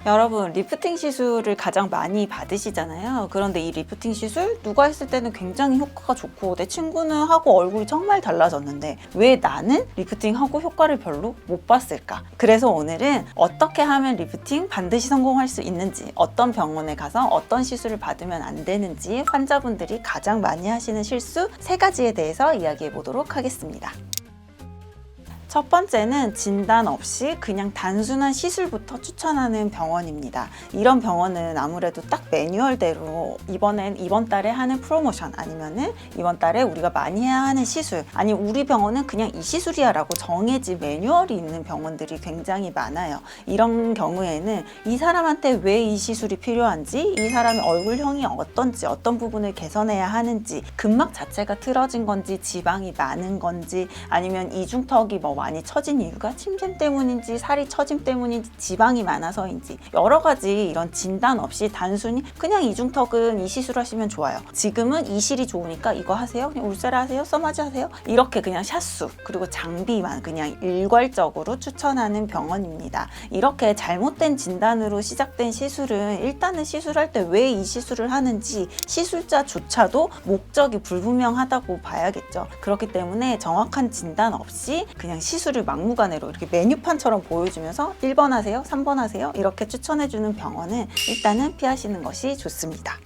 여러분, 리프팅 시술을 가장 많이 받으시잖아요. 그런데 이 리프팅 시술 누가 했을 때는 굉장히 효과가 좋고 내 친구는 하고 얼굴이 정말 달라졌는데 왜 나는 리프팅하고 효과를 별로 못 봤을까? 그래서 오늘은 어떻게 하면 리프팅 반드시 성공할 수 있는지, 어떤 병원에 가서 어떤 시술을 받으면 안 되는지, 환자분들이 가장 많이 하시는 실수 3가지에 대해서 이야기해 보도록 하겠습니다. 첫 번째는 진단 없이 그냥 단순한 시술부터 추천하는 병원입니다. 이런 병원은 아무래도 딱 매뉴얼대로 이번 달에 하는 프로모션 아니면은 이번 달에 우리가 많이 해야 하는 시술, 아니 우리 병원은 그냥 이 시술이야 라고 정해진 매뉴얼이 있는 병원들이 굉장히 많아요. 이런 경우에는 이 사람한테 왜 이 시술이 필요한지, 이 사람의 얼굴형이 어떤지, 어떤 부분을 개선해야 하는지, 근막 자체가 틀어진 건지, 지방이 많은 건지, 아니면 이중턱이 많이 처진 이유가 침샘 때문인지 살이 처짐 때문인지 지방이 많아서인지 여러 가지 이런 진단 없이 단순히 그냥 이중턱은 이 시술 하시면 좋아요. 지금은 이 실이 좋으니까 이거 하세요. 그냥 울세라 하세요. 써마지 하세요. 이렇게 그냥 샷수 그리고 장비만 그냥 일괄적으로 추천하는 병원입니다. 이렇게 잘못된 진단으로 시작된 시술은 일단은 시술할 때 왜 이 시술을 하는지 시술자조차도 목적이 불분명하다고 봐야겠죠. 그렇기 때문에 정확한 진단 없이 그냥 시술을 막무가내로 이렇게 메뉴판처럼 보여주면서 1번 하세요, 3번 하세요 이렇게 추천해주는 병원은 일단은 피하시는 것이 좋습니다.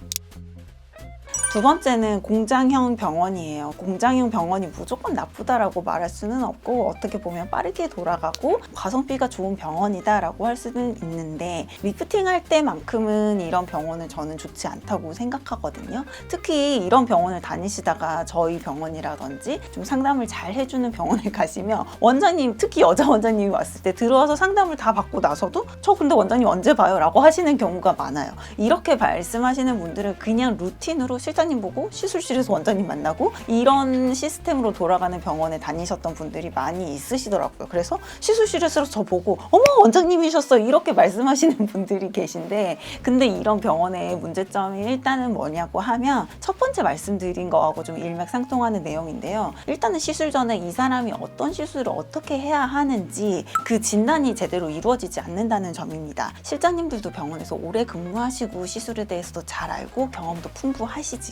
두 번째는 공장형 병원이에요. 공장형 병원이 무조건 나쁘다라고 말할 수는 없고 어떻게 보면 빠르게 돌아가고 가성비가 좋은 병원이다라고 할 수는 있는데 리프팅 할 때만큼은 이런 병원은 저는 좋지 않다고 생각하거든요. 특히 이런 병원을 다니시다가 저희 병원이라든지 좀 상담을 잘 해주는 병원을 가시면 원장님, 특히 여자 원장님이 왔을 때 들어와서 상담을 다 받고 나서도 저 근데 원장님 언제 봐요? 라고 하시는 경우가 많아요. 이렇게 말씀하시는 분들은 그냥 루틴으로 실장님 보고 시술실에서 원장님 만나고 이런 시스템으로 돌아가는 병원에 다니셨던 분들이 많이 있으시더라고요. 그래서 시술실에서 저 보고 어머 원장님이셨어요 이렇게 말씀하시는 분들이 계신데, 근데 이런 병원의 문제점이 일단은 뭐냐고 하면 첫 번째 말씀드린 거하고 좀 일맥상통하는 내용인데요. 일단은 시술 전에 이 사람이 어떤 시술을 어떻게 해야 하는지 그 진단이 제대로 이루어지지 않는다는 점입니다. 실장님들도 병원에서 오래 근무하시고 시술에 대해서도 잘 알고 경험도 풍부하시지만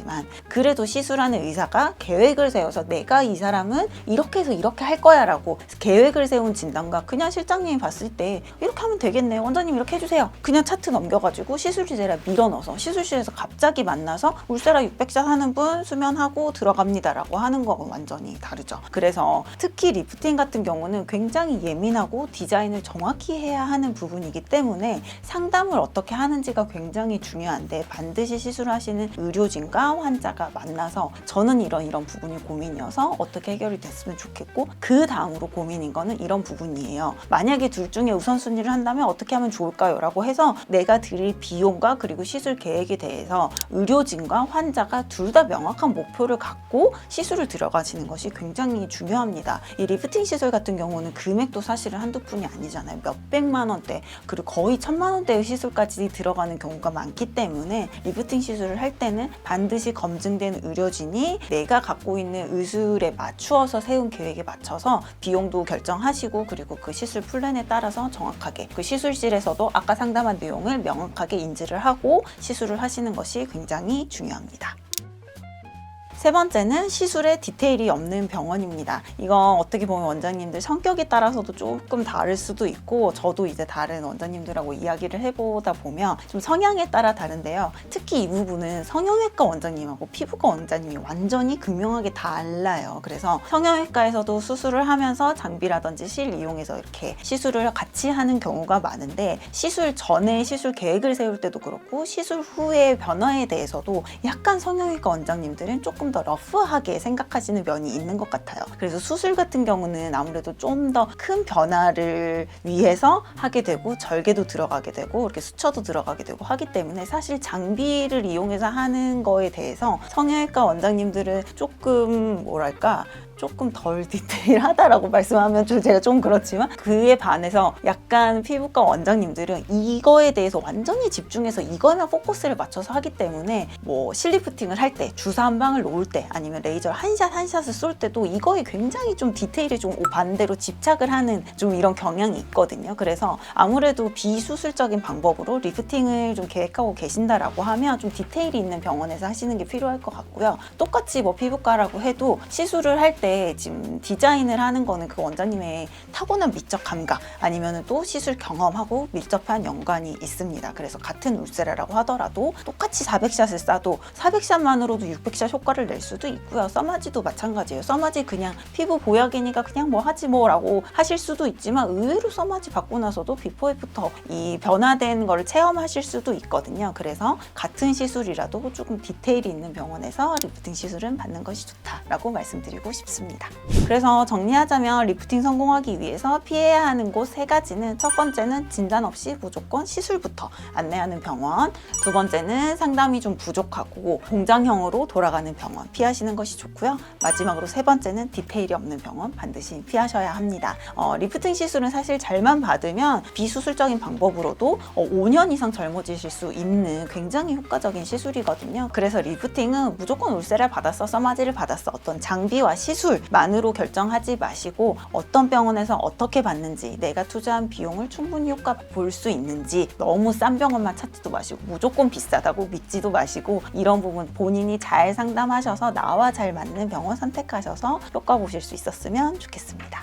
그래도 시술하는 의사가 계획을 세워서 내가 이 사람은 이렇게 해서 이렇게 할 거야 라고 계획을 세운 진단과 그냥 실장님이 봤을 때 이렇게 하면 되겠네, 원장님 이렇게 해주세요, 그냥 차트 넘겨가지고 시술실에 밀어넣어서 시술실에서 갑자기 만나서 울세라 600샷 하는 분 수면하고 들어갑니다 라고 하는 거는 완전히 다르죠. 그래서 특히 리프팅 같은 경우는 굉장히 예민하고 디자인을 정확히 해야 하는 부분이기 때문에 상담을 어떻게 하는지가 굉장히 중요한데, 반드시 시술하시는 의료진과 환자가 만나서 저는 이런 부분이 고민이어서 어떻게 해결이 됐으면 좋겠고 그 다음으로 고민인 거는 이런 부분이에요. 만약에 둘 중에 우선순위를 한다면 어떻게 하면 좋을까요? 라고 해서 내가 드릴 비용과 그리고 시술 계획에 대해서 의료진과 환자가 둘 다 명확한 목표를 갖고 시술을 들어가시는 것이 굉장히 중요합니다. 이 리프팅 시술 같은 경우는 금액도 사실은 한두 푼이 아니잖아요. 몇백만 원대 그리고 거의 1000만 원대의 시술까지 들어가는 경우가 많기 때문에 리프팅 시술을 할 때는 반드시 검증된 의료진이 내가 갖고 있는 의술에 맞추어서 세운 계획에 맞춰서 비용도 결정하시고 그리고 그 시술 플랜에 따라서 정확하게 그 시술실에서도 아까 상담한 내용을 명확하게 인지를 하고 시술을 하시는 것이 굉장히 중요합니다. 세 번째는 시술에 디테일이 없는 병원입니다. 이건 어떻게 보면 원장님들 성격에 따라서도 조금 다를 수도 있고 저도 이제 다른 원장님들하고 이야기를 해보다 보면 좀 성향에 따라 다른데요. 특히 이 부분은 성형외과 원장님하고 피부과 원장님이 완전히 극명하게 달라요. 그래서 성형외과에서도 수술을 하면서 장비라든지 실 이용해서 이렇게 시술을 같이 하는 경우가 많은데, 시술 전에 시술 계획을 세울 때도 그렇고 시술 후의 변화에 대해서도 약간 성형외과 원장님들은 조금 더 러프하게 생각하시는 면이 있는 것 같아요. 그래서 수술 같은 경우는 아무래도 좀 더 큰 변화를 위해서 하게 되고 절개도 들어가게 되고 이렇게 수처도 들어가게 되고 하기 때문에 사실 장비를 이용해서 하는 거에 대해서 성형외과 원장님들은 조금 뭐랄까 조금 덜 디테일하다라고 말씀하면 제가 좀 그렇지만 그에 반해서 약간 피부과 원장님들은 이거에 대해서 완전히 집중해서 이거에만 포커스를 맞춰서 하기 때문에 뭐 실리프팅을 할 때 주사 한 방을 놓을 때 아니면 레이저 한 샷 한 샷을 쏠 때도 이거에 굉장히 좀 디테일이 좀 반대로 집착을 하는 좀 이런 경향이 있거든요. 그래서 아무래도 비수술적인 방법으로 리프팅을 좀 계획하고 계신다라고 하면 좀 디테일이 있는 병원에서 하시는 게 필요할 것 같고요. 똑같이 뭐 피부과라고 해도 시술을 할 때 지금 디자인을 하는 거는 그 원장님의 타고난 미적 감각 아니면 또 시술 경험하고 밀접한 연관이 있습니다. 그래서 같은 울세라라고 하더라도 똑같이 400샷을 쏴도 400샷만으로도 600샷 효과를 낼 수도 있고요. 써마지도 마찬가지예요. 써마지 그냥 피부 보약이니까 그냥 뭐 하지 뭐라고 하실 수도 있지만 의외로 써마지 받고 나서도 비포 애프터 이 변화된 거를 체험하실 수도 있거든요. 그래서 같은 시술이라도 조금 디테일이 있는 병원에서 리프팅 시술은 받는 것이 좋다라고 말씀드리고 싶습니다. 그래서 정리하자면 리프팅 성공하기 위해서 피해야 하는 곳 3가지는 첫 번째는 진단 없이 무조건 시술부터 안내하는 병원, 두 번째는 상담이 좀 부족하고 공장형으로 돌아가는 병원 피하시는 것이 좋고요. 마지막으로 세 번째는 디테일이 없는 병원 반드시 피하셔야 합니다. 리프팅 시술은 사실 잘만 받으면 비수술적인 방법으로도 5년 이상 젊어지실 수 있는 굉장히 효과적인 시술이거든요. 그래서 리프팅은 무조건 울세라를 받았어, 써마지를 받았어 어떤 장비와 시술만으로 결정하지 마시고 어떤 병원에서 어떻게 받는지 내가 투자한 비용을 충분히 효과 볼 수 있는지 너무 싼 병원만 찾지도 마시고 무조건 비싸다고 믿지도 마시고 이런 부분 본인이 잘 상담하셔서 나와 잘 맞는 병원 선택하셔서 효과 보실 수 있었으면 좋겠습니다.